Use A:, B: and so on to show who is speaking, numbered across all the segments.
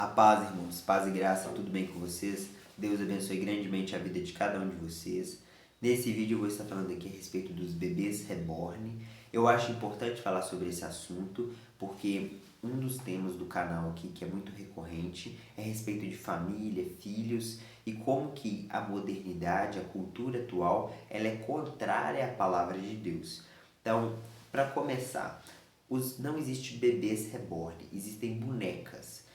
A: A paz, irmãos, paz e graça, tudo bem com vocês? Deus abençoe grandemente a vida de cada um de vocês. Nesse vídeo eu vou estar falando aqui a respeito dos bebês reborn. Eu acho importante falar sobre esse assunto porque um dos temas do canal aqui que é muito recorrente é a respeito de família, filhos e como que a modernidade, a cultura atual, ela é contrária à palavra de Deus. Então, para começar, não existe bebês reborn, existem bonecas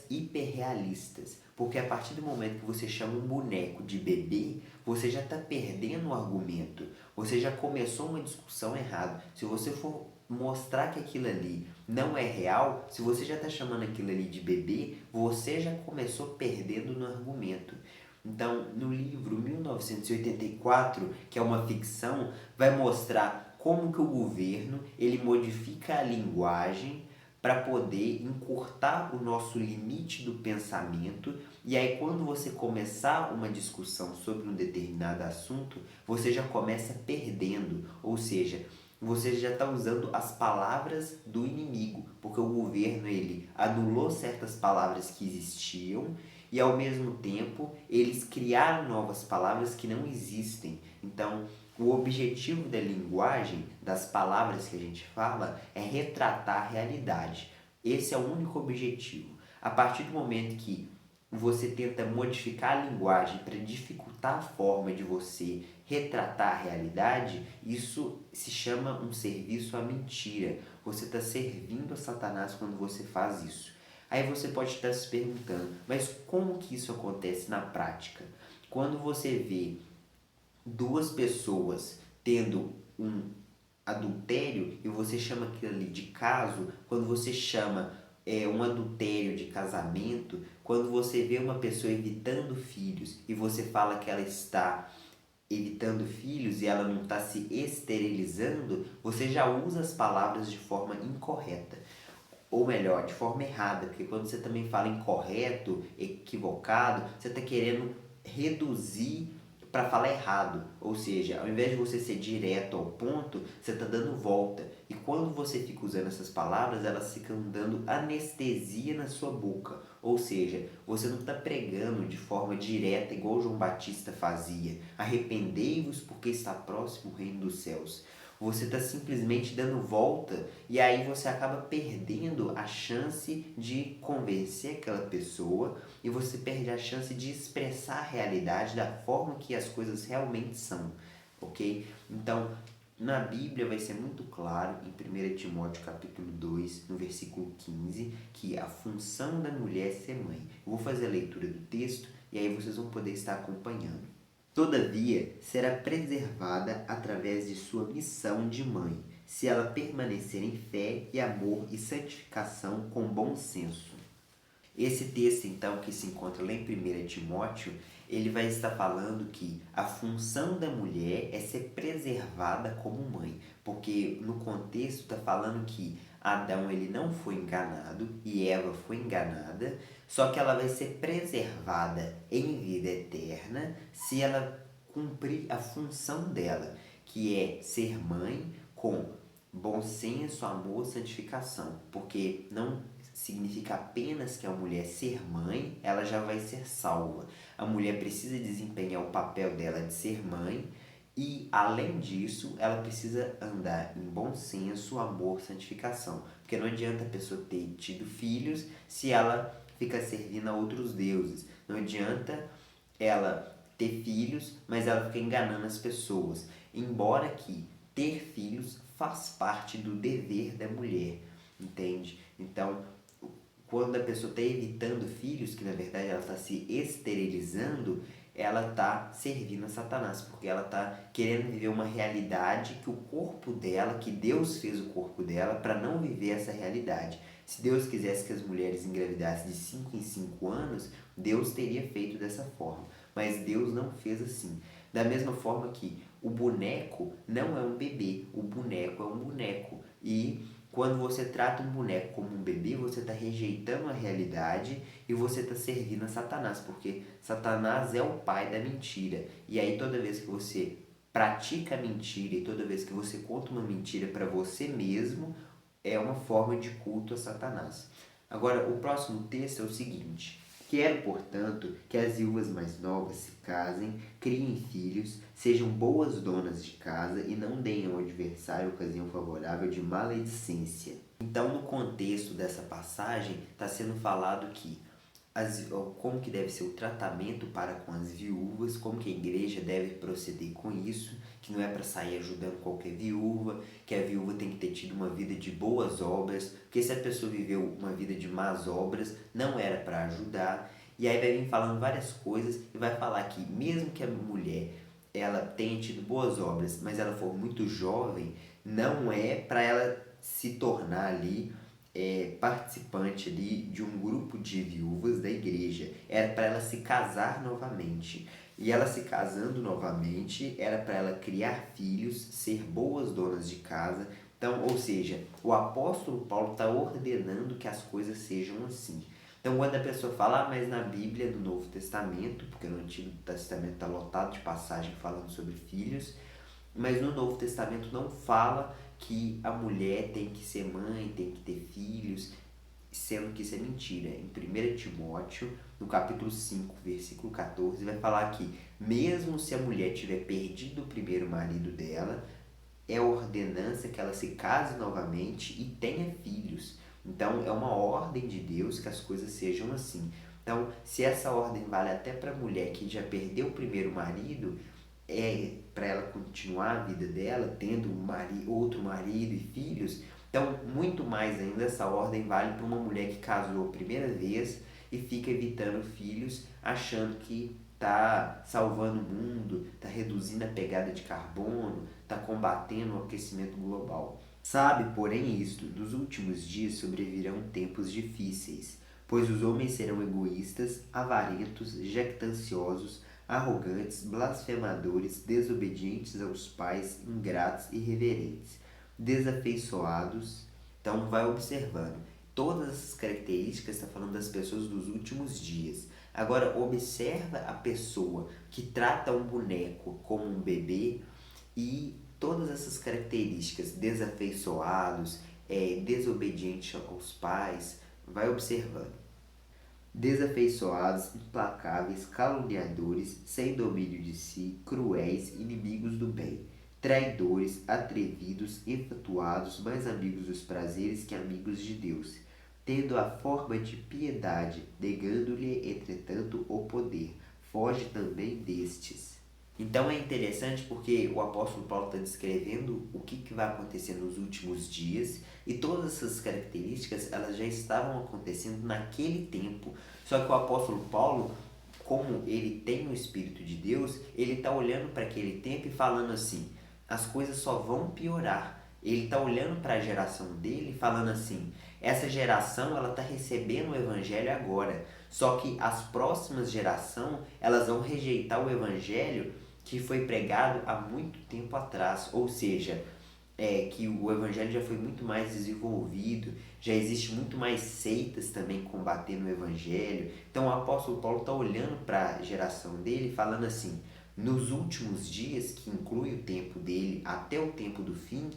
A: hiperrealistas, porque a partir do momento que você chama um boneco de bebê, você já está perdendo o argumento, você já começou uma discussão errada. Se você for mostrar que aquilo ali não é real, se você já está chamando aquilo ali de bebê, você já começou perdendo no argumento. Então, no livro 1984, que é uma ficção, vai mostrar como que o governo ele modifica a linguagem para poder encurtar o nosso limite do pensamento, e aí quando você começar uma discussão sobre um determinado assunto, você já começa perdendo, ou seja, você já está usando as palavras do inimigo, porque o governo ele anulou certas palavras que existiam e ao mesmo tempo eles criaram novas palavras que não existem. Então, o objetivo da linguagem, das palavras que a gente fala, é retratar a realidade. Esse é o único objetivo. A partir do momento que você tenta modificar a linguagem para dificultar a forma de você retratar a realidade, isso se chama um serviço à mentira. Você está servindo a Satanás quando você faz isso. Aí você pode estar se perguntando, mas como que isso acontece na prática? Quando você vê duas pessoas tendo um adultério e você chama aquilo ali de caso, quando você chama um adultério de casamento, quando você vê uma pessoa evitando filhos e você fala que ela está evitando filhos e ela não está se esterilizando, você já usa as palavras de forma incorreta. Ou melhor, de forma errada, porque quando você também fala incorreto, equivocado, você está querendo reduzir para falar errado. Ou seja, ao invés de você ser direto ao ponto, você está dando volta. E quando você fica usando essas palavras, elas ficam dando anestesia na sua boca. Ou seja, você não está pregando de forma direta, igual João Batista fazia. Arrependei-vos porque está próximo o reino dos céus. Você está simplesmente dando volta e aí você acaba perdendo a chance de convencer aquela pessoa e você perde a chance de expressar a realidade da forma que as coisas realmente são, ok? Então, na Bíblia vai ser muito claro, em 1 Timóteo capítulo 2, no versículo 15, que a função da mulher é ser mãe. Eu vou fazer a leitura do texto e aí vocês vão poder estar acompanhando. Todavia, será preservada através de sua missão de mãe, se ela permanecer em fé e amor e santificação com bom senso. Esse texto, então, que se encontra lá em 1 Timóteo, ele vai estar falando que a função da mulher é ser preservada como mãe, porque no contexto está falando que Adão ele não foi enganado e Eva foi enganada, só que ela vai ser preservada em vida eterna se ela cumprir a função dela, que é ser mãe com bom senso, amor, santificação, porque não significa apenas que a mulher ser mãe, ela já vai ser salva. A mulher precisa desempenhar o papel dela de ser mãe e, além disso, ela precisa andar em bom senso, amor, santificação. Porque não adianta a pessoa ter tido filhos se ela fica servindo a outros deuses. Não adianta ela ter filhos, mas ela fica enganando as pessoas. Embora que ter filhos faz parte do dever da mulher, entende? Então, quando a pessoa está evitando filhos, que na verdade ela está se esterilizando, ela está servindo a Satanás, porque ela está querendo viver uma realidade que o corpo dela, que Deus fez o corpo dela para não viver essa realidade. Se Deus quisesse que as mulheres engravidassem de 5 em 5 anos, Deus teria feito dessa forma, mas Deus não fez assim. Da mesma forma que o boneco não é um bebê, o boneco é um boneco. E quando você trata um boneco como um bebê, você está rejeitando a realidade e você está servindo a Satanás, porque Satanás é o pai da mentira. E aí toda vez que você pratica a mentira e toda vez que você conta uma mentira para você mesmo, é uma forma de culto a Satanás. Agora, o próximo texto é o seguinte: quero, portanto, que as viúvas mais novas se casem, criem filhos, sejam boas donas de casa e não deem ao adversário ocasião favorável de maledicência. Então, no contexto dessa passagem, está sendo falado que como que deve ser o tratamento para com as viúvas, como que a igreja deve proceder com isso, que não é para sair ajudando qualquer viúva, que a viúva tem que ter tido uma vida de boas obras, porque se a pessoa viveu uma vida de más obras, não era para ajudar. E aí vai vir falando várias coisas e vai falar que mesmo que a mulher ela tenha tido boas obras, mas ela for muito jovem, não é para ela se tornar ali participante ali de um grupo de viúvas da igreja. Era para ela se casar novamente. E ela se casando novamente, era para ela criar filhos, ser boas donas de casa. Então, ou seja, o apóstolo Paulo está ordenando que as coisas sejam assim. Então, quando a pessoa fala, mas na Bíblia do Novo Testamento, porque no Antigo Testamento está lotado de passagem falando sobre filhos, mas no Novo Testamento não fala que a mulher tem que ser mãe, tem que ter filhos, sendo que isso é mentira. Em 1 Timóteo, no capítulo 5, versículo 14, vai falar que mesmo se a mulher tiver perdido o primeiro marido dela, é ordenança que ela se case novamente e tenha filhos. Então, é uma ordem de Deus que as coisas sejam assim. Então, se essa ordem vale até para a mulher que já perdeu o primeiro marido, é para ela continuar a vida dela, tendo outro marido e filhos, então, muito mais ainda, essa ordem vale para uma mulher que casou a primeira vez e fica evitando filhos, achando que está salvando o mundo, está reduzindo a pegada de carbono, está combatendo o aquecimento global. Sabe, porém, isto: nos últimos dias sobrevirão tempos difíceis, pois os homens serão egoístas, avarentos, jactanciosos, arrogantes, blasfemadores, desobedientes aos pais, ingratos e irreverentes, desafeiçoados. Então, vai observando. Todas essas características está falando das pessoas dos últimos dias. Agora, observa a pessoa que trata um boneco como um bebê e todas essas características, desafeiçoados, desobediente aos pais, vai observando. Desafeiçoados, implacáveis, caluniadores, sem domínio de si, cruéis, inimigos do bem, traidores, atrevidos, enfatuados, mais amigos dos prazeres que amigos de Deus, tendo a forma de piedade, negando-lhe, entretanto, o poder. Foge também destes. Então é interessante porque o apóstolo Paulo está descrevendo o que vai acontecer nos últimos dias e todas essas características elas já estavam acontecendo naquele tempo. Só que o apóstolo Paulo, como ele tem o Espírito de Deus, ele está olhando para aquele tempo e falando assim, as coisas só vão piorar. Ele está olhando para a geração dele e falando assim, essa geração ela está recebendo o evangelho agora, só que as próximas gerações elas vão rejeitar o evangelho que foi pregado há muito tempo atrás, ou seja, que o evangelho já foi muito mais desenvolvido, já existe muito mais seitas também combatendo o evangelho. Então o apóstolo Paulo está olhando para a geração dele falando assim, nos últimos dias, que inclui o tempo dele até o tempo do fim,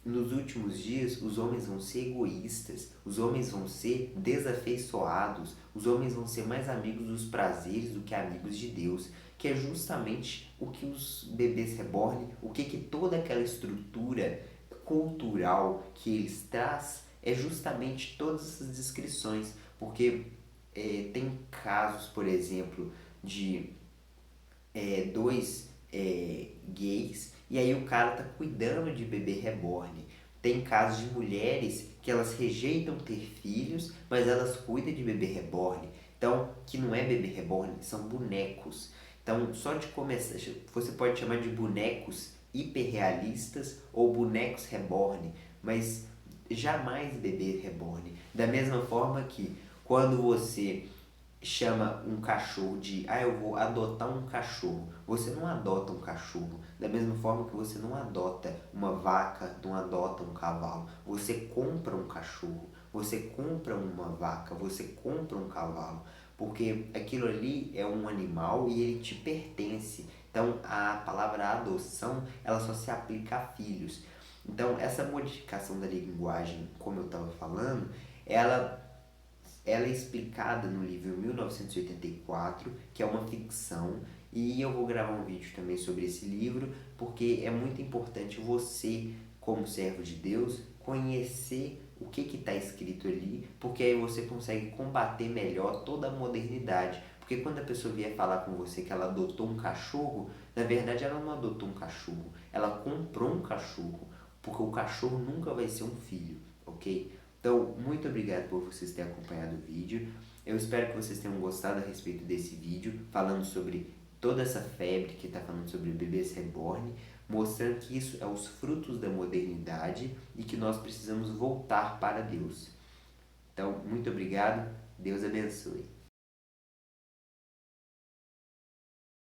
A: nos últimos dias os homens vão ser egoístas, os homens vão ser desafeiçoados, os homens vão ser mais amigos dos prazeres do que amigos de Deus, que é justamente o que os bebês reborn, o que toda aquela estrutura cultural que eles traz é justamente todas essas descrições, porque tem casos, por exemplo, de dois gays e aí o cara tá cuidando de bebê reborn. Tem casos de mulheres que elas rejeitam ter filhos, mas elas cuidam de bebê reborn. Então, que não é bebê reborn, são bonecos. Então, só de começar, você pode chamar de bonecos hiperrealistas ou bonecos reborn, mas jamais bebê reborn. Da mesma forma que quando você chama um cachorro de eu vou adotar um cachorro. Você não adota um cachorro. Da mesma forma que você não adota uma vaca, não adota um cavalo. Você compra um cachorro, você compra uma vaca, você compra um cavalo. Porque aquilo ali é um animal e ele te pertence. Então a palavra adoção ela só se aplica a filhos. Então essa modificação da linguagem, como eu estava falando, ela ela é explicada no livro 1984, que é uma ficção, e eu vou gravar um vídeo também sobre esse livro, porque é muito importante você, como servo de Deus, conhecer o que está escrito ali, porque aí você consegue combater melhor toda a modernidade. Porque quando a pessoa vier falar com você que ela adotou um cachorro, na verdade ela não adotou um cachorro, ela comprou um cachorro, porque o cachorro nunca vai ser um filho, ok? Então, muito obrigado por vocês terem acompanhado o vídeo. Eu espero que vocês tenham gostado a respeito desse vídeo, falando sobre toda essa febre que está falando sobre bebês reborn, mostrando que isso é os frutos da modernidade e que nós precisamos voltar para Deus. Então, muito obrigado. Deus abençoe.